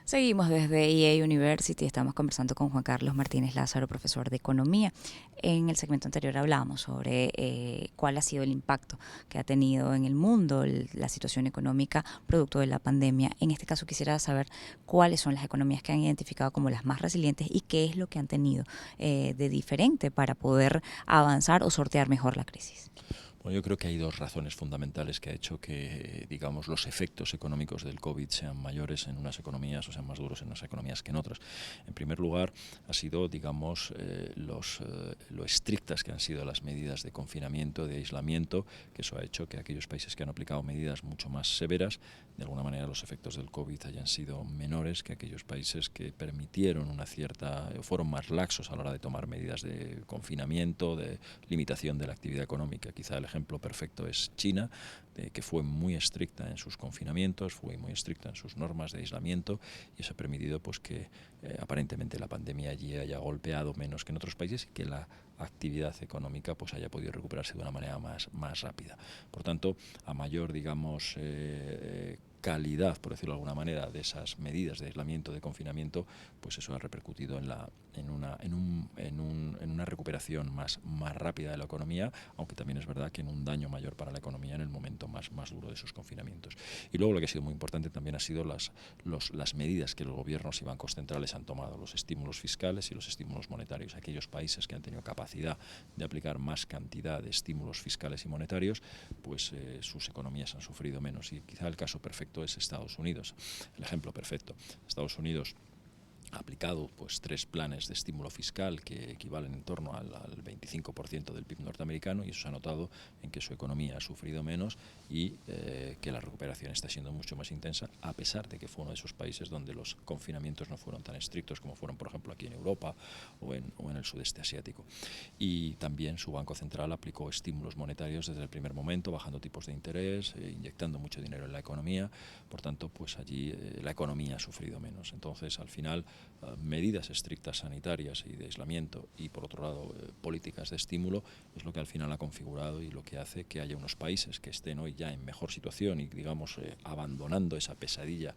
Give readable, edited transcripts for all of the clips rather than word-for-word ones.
Seguimos desde EA University, estamos conversando con Juan Carlos Martínez Lázaro, profesor de Economía. En el segmento anterior hablábamos sobre cuál ha sido el impacto que ha tenido en el mundo la situación económica producto de la pandemia. En este caso quisiera saber cuáles son las economías que han identificado como las más resilientes y qué es lo que han tenido de diferente para poder avanzar o sortear mejor la crisis. Bueno, yo creo que hay dos razones fundamentales que ha hecho que, digamos, los efectos económicos del COVID sean mayores en unas economías o sean más duros en unas economías que en otras. En primer lugar, ha sido, digamos, lo estrictas que han sido las medidas de confinamiento, de aislamiento, que eso ha hecho que aquellos países que han aplicado medidas mucho más severas, de alguna manera los efectos del COVID hayan sido menores que aquellos países que permitieron fueron más laxos a la hora de tomar medidas de confinamiento, de limitación de la actividad económica. Quizá el ejemplo perfecto es China, que fue muy estricta en sus confinamientos, fue muy estricta en sus normas de aislamiento, y eso ha permitido pues que aparentemente la pandemia allí haya golpeado menos que en otros países y que la actividad económica pues haya podido recuperarse de una manera más rápida. Por tanto, a mayor, digamos, calidad, por decirlo de alguna manera, de esas medidas de aislamiento, de confinamiento, pues eso ha repercutido en una recuperación más rápida de la economía, aunque también es verdad que en un daño mayor para la economía en el momento más duro de esos confinamientos. Y luego lo que ha sido muy importante también ha sido las medidas que los gobiernos y bancos centrales han tomado, los estímulos fiscales y los estímulos monetarios. Aquellos países que han tenido capacidad de aplicar más cantidad de estímulos fiscales y monetarios, pues sus economías han sufrido menos. Y quizá el caso perfecto es Estados Unidos, el ejemplo perfecto. Estados Unidos ha aplicado pues 3 planes de estímulo fiscal que equivalen en torno al 25% del PIB norteamericano, y eso se ha notado en que su economía ha sufrido menos y que la recuperación está siendo mucho más intensa, a pesar de que fue uno de esos países donde los confinamientos no fueron tan estrictos como fueron, por ejemplo, aquí en Europa o en el sudeste asiático. Y también su Banco Central aplicó estímulos monetarios desde el primer momento, bajando tipos de interés, inyectando mucho dinero en la economía. Por tanto, pues allí la economía ha sufrido menos. Entonces, al final, medidas estrictas sanitarias y de aislamiento y, por otro lado, políticas de estímulo es lo que al final ha configurado y lo que hace que haya unos países que estén hoy ya en mejor situación y, digamos, abandonando esa pesadilla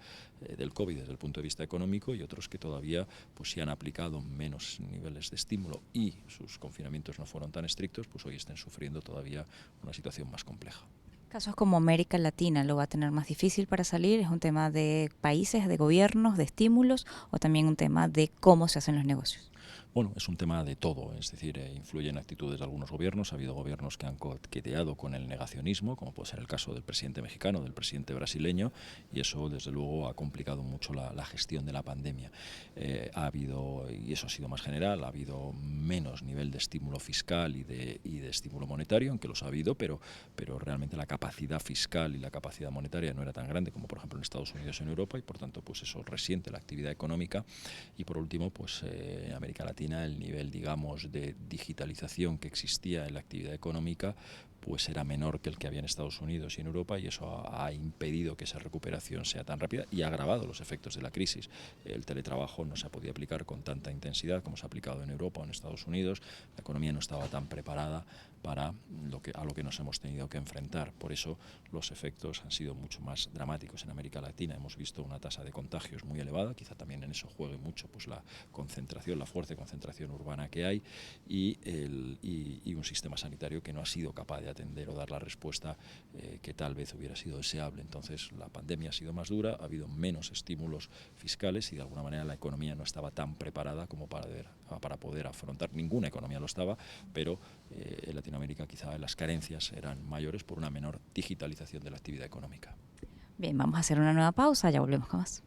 del COVID desde el punto de vista económico, y otros que todavía pues si han aplicado menos niveles de estímulo y sus confinamientos no fueron tan estrictos, pues hoy estén sufriendo todavía una situación más compleja. Casos como América Latina lo va a tener más difícil para salir. ¿Es un tema de países, de gobiernos, de estímulos o también un tema de cómo se hacen los negocios? Bueno, es un tema de todo, es decir, influyen actitudes de algunos gobiernos. Ha habido gobiernos que han coqueteado con el negacionismo, como puede ser el caso del presidente mexicano, del presidente brasileño, y eso desde luego ha complicado mucho la gestión de la pandemia. Ha habido, y eso ha sido más general, ha habido menos nivel de estímulo fiscal y de estímulo monetario, aunque los ha habido, pero realmente la capacidad fiscal y la capacidad monetaria no era tan grande como por ejemplo en Estados Unidos o en Europa, y por tanto pues eso resiente la actividad económica. Y por último, pues en América Latina el nivel, digamos, de digitalización que existía en la actividad económica pues era menor que el que había en Estados Unidos y en Europa, y eso ha impedido que esa recuperación sea tan rápida y ha agravado los efectos de la crisis. El teletrabajo no se ha podido aplicar con tanta intensidad como se ha aplicado en Europa o en Estados Unidos. La economía no estaba tan preparada para a lo que nos hemos tenido que enfrentar. Por eso los efectos han sido mucho más dramáticos. En América Latina hemos visto una tasa de contagios muy elevada, quizá también en eso juegue mucho pues la concentración, la fuerte concentración urbana que hay, y un sistema sanitario que no ha sido capaz de atender o dar la respuesta que tal vez hubiera sido deseable. Entonces la pandemia ha sido más dura, ha habido menos estímulos fiscales y de alguna manera la economía no estaba tan preparada como para poder afrontar. Ninguna economía lo estaba, pero en Latinoamérica quizá las carencias eran mayores por una menor digitalización de la actividad económica. Bien, vamos a hacer una nueva pausa, ya volvemos con más.